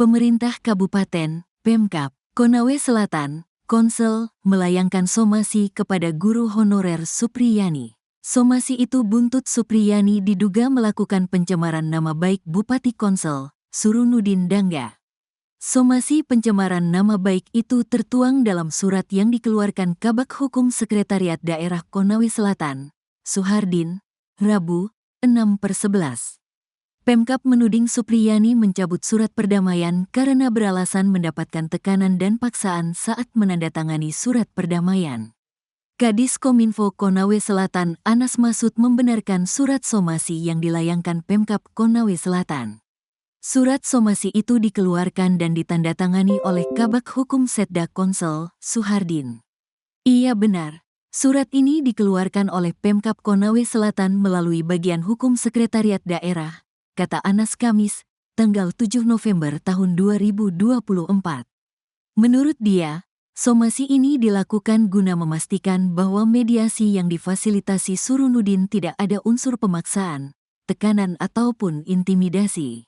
Pemerintah Kabupaten, Pemkab, Konawe Selatan, Konsel, melayangkan somasi kepada guru honorer Supriyani. Somasi itu buntut Supriyani diduga melakukan pencemaran nama baik Bupati Konsel, Surunudin Dangga. Somasi pencemaran nama baik itu tertuang dalam surat yang dikeluarkan Kabak Hukum Sekretariat Daerah Konawe Selatan, Suhardin, Rabu, 6/11. Pemkab menuding Supriyani mencabut surat perdamaian karena beralasan mendapatkan tekanan dan paksaan saat menandatangani surat perdamaian. Kadis Kominfo Konawe Selatan Anas Masud membenarkan surat somasi yang dilayangkan Pemkab Konawe Selatan. Surat somasi itu dikeluarkan dan ditandatangani oleh Kabak Hukum Setda Konsel, Suhardin. Iya benar, surat ini dikeluarkan oleh Pemkab Konawe Selatan melalui Bagian Hukum Sekretariat Daerah, kata Anas Kamis, tanggal 7 November tahun 2024. Menurut dia, somasi ini dilakukan guna memastikan bahwa mediasi yang difasilitasi Surunudin tidak ada unsur pemaksaan, tekanan ataupun intimidasi.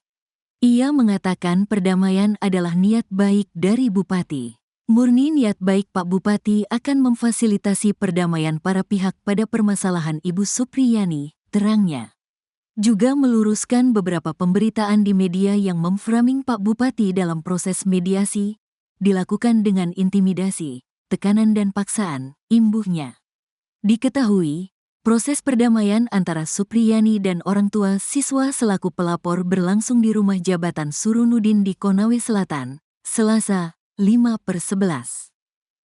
Ia mengatakan perdamaian adalah niat baik dari Bupati. Murni niat baik Pak Bupati akan memfasilitasi perdamaian para pihak pada permasalahan Ibu Supriyani, terangnya. Juga meluruskan beberapa pemberitaan di media yang memframing Pak Bupati dalam proses mediasi, dilakukan dengan intimidasi, tekanan dan paksaan, imbuhnya. Diketahui, proses perdamaian antara Supriyani dan orang tua siswa selaku pelapor berlangsung di rumah jabatan Surunudin di Konawe Selatan, Selasa, 5/11.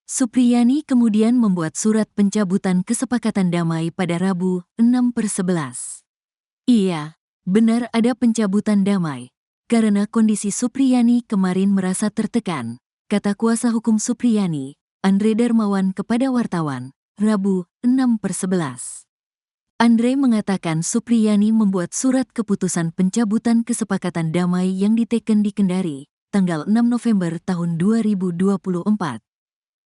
Supriyani kemudian membuat surat pencabutan kesepakatan damai pada Rabu, 6/11. Iya, benar ada pencabutan damai, karena kondisi Supriyani kemarin merasa tertekan, kata kuasa hukum Supriyani, Andre Darmawan kepada wartawan, Rabu, 6/11. Andre mengatakan Supriyani membuat surat keputusan pencabutan kesepakatan damai yang diteken di Kendari, tanggal 6 November tahun 2024.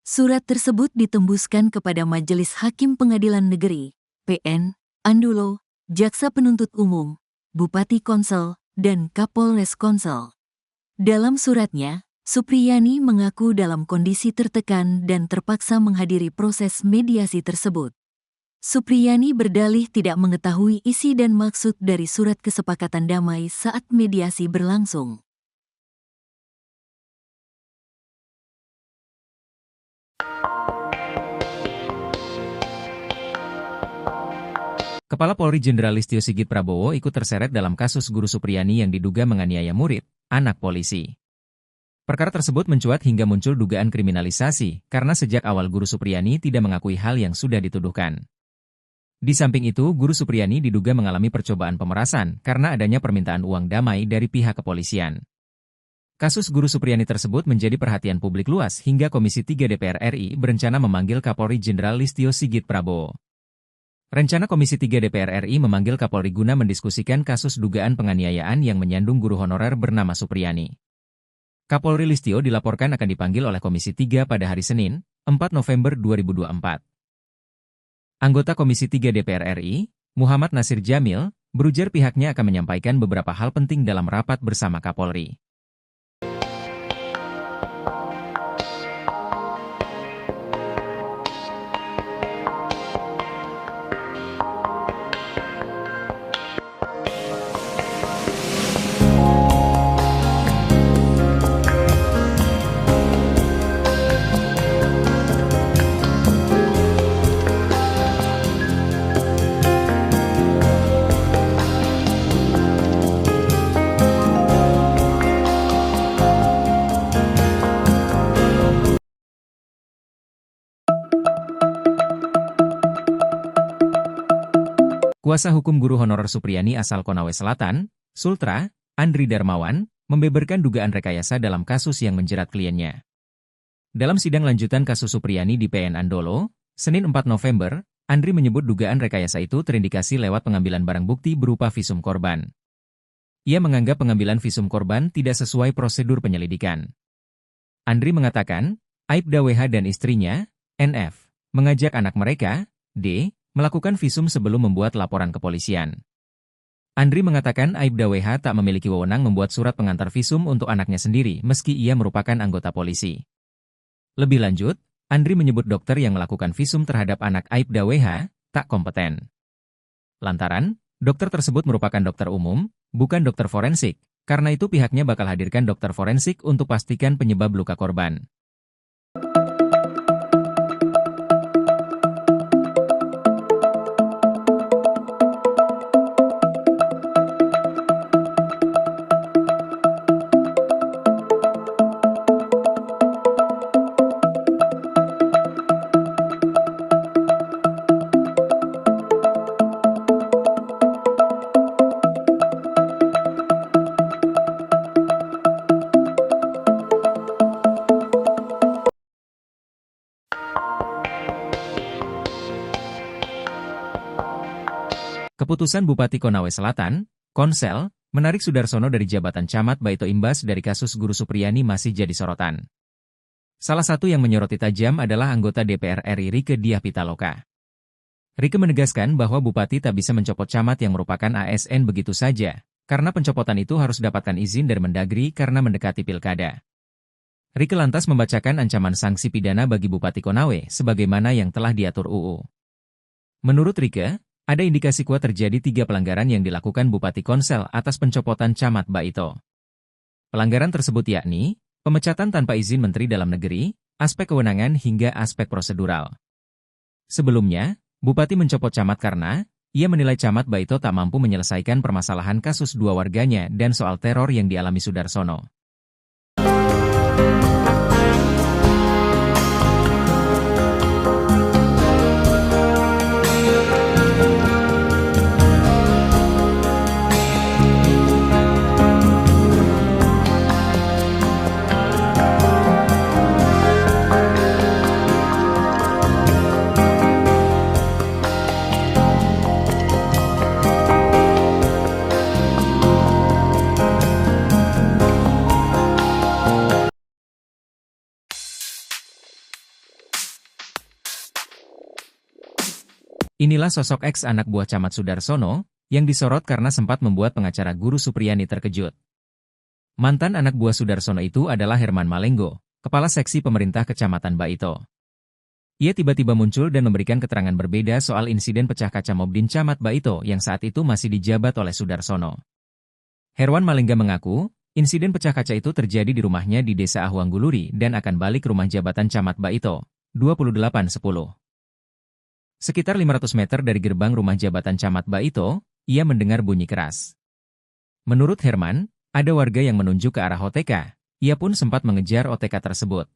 Surat tersebut ditembuskan kepada Majelis Hakim Pengadilan Negeri, PN, Andulo, Jaksa Penuntut Umum, Bupati Konsel, dan Kapolres Konsel. Dalam suratnya, Supriyani mengaku dalam kondisi tertekan dan terpaksa menghadiri proses mediasi tersebut. Supriyani berdalih tidak mengetahui isi dan maksud dari surat kesepakatan damai saat mediasi berlangsung. Kepala Polri Jenderal Listio Sigit Prabowo ikut terseret dalam kasus guru Supriyani yang diduga menganiaya murid, anak polisi. Perkara tersebut mencuat hingga muncul dugaan kriminalisasi karena sejak awal guru Supriyani tidak mengakui hal yang sudah dituduhkan. Di samping itu, guru Supriyani diduga mengalami percobaan pemerasan karena adanya permintaan uang damai dari pihak kepolisian. Kasus guru Supriyani tersebut menjadi perhatian publik luas hingga Komisi 3 DPR RI berencana memanggil Kapolri Jenderal Listio Sigit Prabowo. Rencana Komisi 3 DPR RI memanggil Kapolri guna mendiskusikan kasus dugaan penganiayaan yang menyandung guru honorer bernama Supriyani. Kapolri Listio dilaporkan akan dipanggil oleh Komisi 3 pada hari Senin, 4 November 2024. Anggota Komisi 3 DPR RI, Muhammad Nasir Jamil, berujar pihaknya akan menyampaikan beberapa hal penting dalam rapat bersama Kapolri. Kuasa hukum guru honorer Supriyani asal Konawe Selatan, Sultra, Andri Darmawan, membeberkan dugaan rekayasa dalam kasus yang menjerat kliennya. Dalam sidang lanjutan kasus Supriyani di PN Andolo, Senin 4 November, Andri menyebut dugaan rekayasa itu terindikasi lewat pengambilan barang bukti berupa visum korban. Ia menganggap pengambilan visum korban tidak sesuai prosedur penyelidikan. Andri mengatakan, Aibda WH dan istrinya, NF, mengajak anak mereka, D, melakukan visum sebelum membuat laporan kepolisian. Andri mengatakan Aibda WH tak memiliki wewenang membuat surat pengantar visum untuk anaknya sendiri meski ia merupakan anggota polisi. Lebih lanjut, Andri menyebut dokter yang melakukan visum terhadap anak Aibda WH tak kompeten. Lantaran, dokter tersebut merupakan dokter umum, bukan dokter forensik, karena itu pihaknya bakal hadirkan dokter forensik untuk pastikan penyebab luka korban. Keputusan Bupati Konawe Selatan, Konsel, menarik Sudarsono dari jabatan camat Baito imbas dari kasus Guru Supriyani masih jadi sorotan. Salah satu yang menyoroti tajam adalah anggota DPR RI Rieke Diah Pitaloka. Rieke menegaskan bahwa Bupati tak bisa mencopot camat yang merupakan ASN begitu saja, karena pencopotan itu harus dapatkan izin dari Mendagri karena mendekati pilkada. Rieke lantas membacakan ancaman sanksi pidana bagi Bupati Konawe sebagaimana yang telah diatur UU. Menurut Rieke, ada indikasi kuat terjadi 3 pelanggaran yang dilakukan Bupati Konsel atas pencopotan camat Baito. Pelanggaran tersebut yakni, pemecatan tanpa izin Menteri Dalam Negeri, aspek kewenangan hingga aspek prosedural. Sebelumnya, Bupati mencopot camat karena, ia menilai camat Baito tak mampu menyelesaikan permasalahan kasus 2 warganya dan soal teror yang dialami Sudarsono. Inilah sosok ex anak buah camat Sudarsono, yang disorot karena sempat membuat pengacara Guru Supriyani terkejut. Mantan anak buah Sudarsono itu adalah Herman Malenggo, Kepala Seksi Pemerintah Kecamatan Baito. Ia tiba-tiba muncul dan memberikan keterangan berbeda soal insiden pecah kaca Mobdin Camat Baito yang saat itu masih dijabat oleh Sudarsono. Herman Malengga mengaku, insiden pecah kaca itu terjadi di rumahnya di Desa Ahuangguluri dan akan balik rumah jabatan Camat Baito, 2810. Sekitar 500 meter dari gerbang rumah jabatan Camat Baito, ia mendengar bunyi keras. Menurut Herman, ada warga yang menunjuk ke arah OTK, ia pun sempat mengejar OTK tersebut.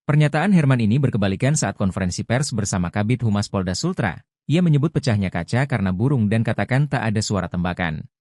Pernyataan Herman ini berkebalikan saat konferensi pers bersama Kabid Humas Polda Sultra, ia menyebut pecahnya kaca karena burung dan katakan tak ada suara tembakan.